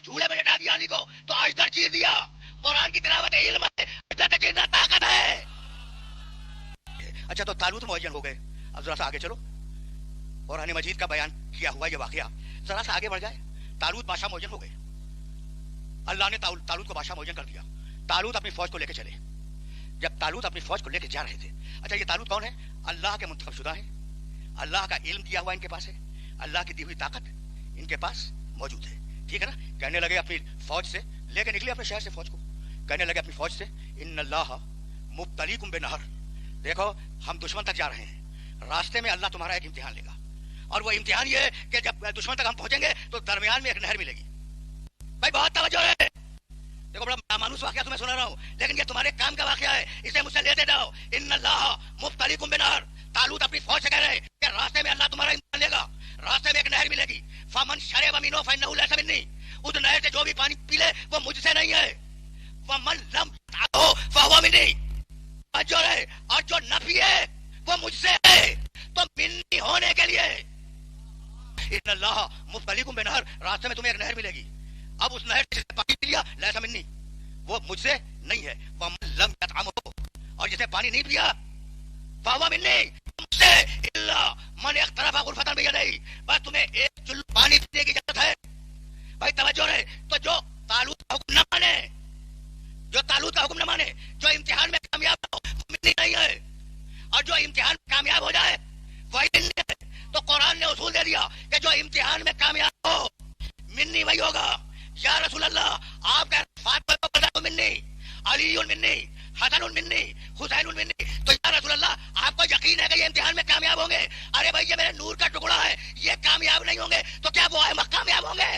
झूले में लटा दिया अली को तो अजदर चीर दिया। कुरान की तिलावत इल्म है, अजदर चीरना ताकत है। अच्छा तो तालूत मुअज्जन हो गए, अब जरा सा आगे चलो। कुरान मजीद का बयान किया हुआ ये वाकया जरा सा आगे बढ़ जाए। तालूत बादशाह मुअज्जन हो गए, अल्लाह ने तालूत को बादशाह मुअज्जन कर दिया। तालूत अपनी फौज को लेकर चले। जब तालूत अपनी फौज को लेकर जा रहे थे, अच्छा ये तालूत कौन है? अल्लाह के मुंतखब शुदा है, अल्लाह का इल्म दिया हुआ इनके पास है, अल्लाह की दी हुई ताकत इनके पास मौजूद है, ठीक है ना। कहने लगे अपनी फौज से, लेके निकले अपने शहर से फौज को, कहने लगे अपनी फौज से इन्नल्लाह मुब्तलीकुम बिनहर, देखो हम दुश्मन तक जा रहे हैं, रास्ते में अल्लाह तुम्हारा एक इम्तिहान लेगा, और वो इम्तिहान ये है कि जब दुश्मन तक हम पहुंचेंगे तो दरमियान में एक नहर मिलेगी। भाई बहुत तवज्जो है, देखो बड़ा नामानुस वाकया तुम्हें सुना रहा हूँ, लेकिन ये तुम्हारे काम का वाकया है, इसे मुझसे लेते जाओ। इन्नल्लाह मुब्तलीकुम बिनहर, तालूत अपनी फौज से कह रहे हैं कि रास्ते में अल्लाह तुम्हारा इम्तिहान लेगा, रास्ते में एक नहर मिलेगी। फमन शरब मिनहु फइन्नहु लैसा मिन्नी, उस नहर से जो भी पानी पी ले वो मुझसे नहीं है। वमन लम यतअहु फहुव मिन्नी, और जो न पिए वो मुझसे है। तो मिन्नी होने के लिए इन्नल्लाह मुब्तलीकुम बिनहर, रास्ते में तुम्हें एक नहर मिलेगी, अब उस नहर से पानी पी लिया, लैसा मिन्नी, वो मुझसे नहीं है। वमन लम यतअहु, और जिसे पानी नहीं पिया फहुव मिन्नी, मुझसे इल्ला मन इख्तरफ़ गुरफ़तन बियदिही, बस तुम्हें एक चुल्लू पानी पीने की इजाजत है। भाई तवज्जो रहे, तो जो तालूत का हुक्म न माने, जो तालूत का हुक्म न माने, जो इम्तिहान में कामयाब हो वो मिन्नी नहीं है, और जो इम्तिहान में कामयाब हो जाए वही मिन्नी है। तो कुरान ने उसूल दे दिया कि जो इम्तिहान में कामयाब हो मिन्नी वही होगा। या रसूल अल्लाह, आप कह फातिमा मिन्नी, अलीउन मिन्नी, हसनुन मिन्नी, हुसैनुन मिन्नी, तो या रसूल अल्लाह आपको यकीन है कि ये इम्तिहान में कामयाब होंगे? अरे भाई ये मेरे नूर का टुकड़ा है, ये कामयाब नहीं होंगे तो क्या वो अहमक कामयाब होंगे?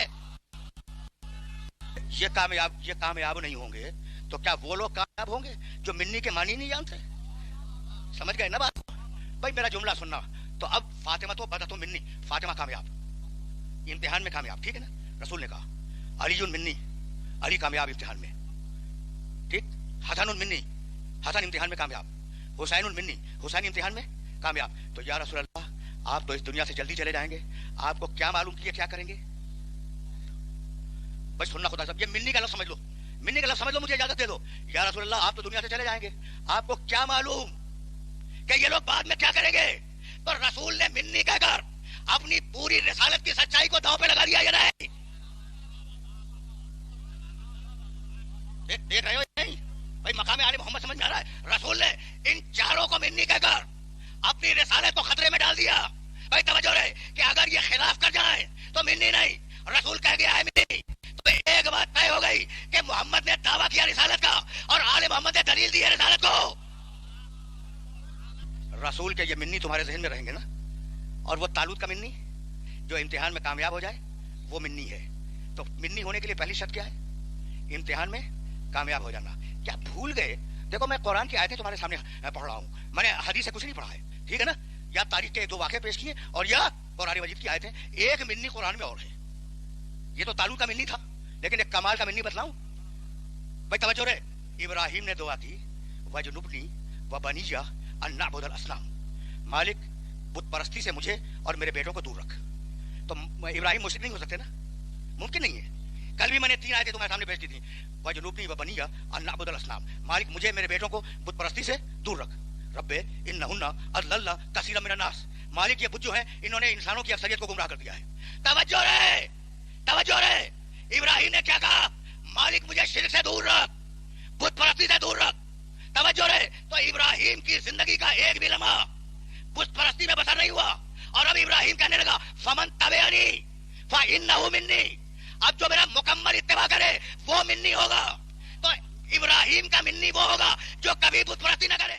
ये कामयाब नहीं होंगे तो क्या वो लोग कामयाब होंगे जो मिन्नी के मानी नहीं जानते? समझ गए ना बात? भाई मेरा जुमला सुनना, तो अब फातिमा तो बदतु मिन्नी, फातिमा कामयाब, इम्तिहान में कामयाब, ठीक है ना। रसूल ने कहा अलीउन मिन्नी, अली कामयाब इम्तिहान में, ठीक। हसनुन मिन्नी, हसन इम्तिहान में कामयाब, हुसैनुन मिन्नी, हुसैन इम्तिहान में कामयाब। तो या रसूल अल्लाह आप तो इस दुनिया से जल्दी चले जाएंगे, आपको क्या मालूम कि ये क्या करेंगे? बस सुनना खुदा साहब, ये मिन्नी का लफ्ज़ समझ लो, मिन्नी का लफ्ज़ समझ लो, मुझे इजाजत दे दो। या रसूल अल्लाह आप तो दुनिया से चले जाएंगे, आपको क्या मालूम कि ये लोग बाद में क्या करेंगे? तो रसूल ने मिन्नी कहकर अपनी पूरी रिसालत की सच्चाई को दांव पे लगा दिया या नहीं? देख रहे हो नहीं भाई, मकाम आले मोहम्मद समझ में आ रहा है? रसूल ने इन चारों को मिन्नी कहकर अपनी रिसालत को खतरे में डाल दिया। भाई तवज्जो रहे कि अगर ये खिलाफ कर जाए तो मिन्नी नहीं, रसूल कह गया है मिन्नी, तो एक बात तय हो गई कि मोहम्मद ने दावा किया रिसालत का और आले मोहम्मद ने दलील दी है रिसालत को। रसूल के ये मिन्नी तुम्हारे जहन में रहेंगे ना। और वो तालूत का मिन्नी जो इम्तिहान में कामयाब हो जाए वो मिन्नी है। तो मिन्नी होने के लिए पहली शर्त क्या है? इम्तिहान में कामयाब हो जाना। क्या भूल गए? देखो मैं कुरान की आयतें तुम्हारे सामने पढ़ रहा हूँ, मैंने हदीस से कुछ नहीं पढ़ा है, ठीक है ना। या तारीख के दो वाक़े पेश किए और या कुरान मजीद की आयतें। एक मिन्नी कुरान में और है, ये तो तालूत का मिन्नी था, लेकिन एक कमाल का मिन्नी बतलाऊं? भाई तवज्जो रे, इब्राहिम ने दुआ की वजनुबनी व बनिया अन नअबुदल असनाम, मालिक बुत परस्ती से मुझे और मेरे बेटों को दूर रख। तो इब्राहिम मुशरिक नहीं हो सकते ना, मुमकिन नहीं है। कल भी मैंने 3 आयतें तुम्हारे सामने भेज दी थी, वजनुबनी व बनिया अन नअबुदल असनाम, मालिक मुझे मेरे बेटों को बुत परस्ती से दूर रख। रब्बे इन्नहुन्ना अदलल्ना कसीरम मिनन नास, मालिक ये बुज्जो हैं, इन्होंने इंसानों की अक्सरियत को गुमराह कर दिया है। तवज्जो रे, तवज्जो रे, इब्राहिम ने क्या कहा? मालिक मुझे शिर्क से दूर रख, बुत परस्ती से दूर रख। तवज्जो रे, तो इब्राहिम की जिंदगी का एक भी लम्हा बुत परस्ती में बसर नहीं हुआ, और अब इब्राहिम कहने लगा फमन तबअनी फइन्नहु मिन्नी, अब जो मेरा मुकम्मल इत्तिबा करे वो मिन्नी होगा। तो इब्राहिम का मिन्नी वो होगा जो कभी बुत परस्ती न करे।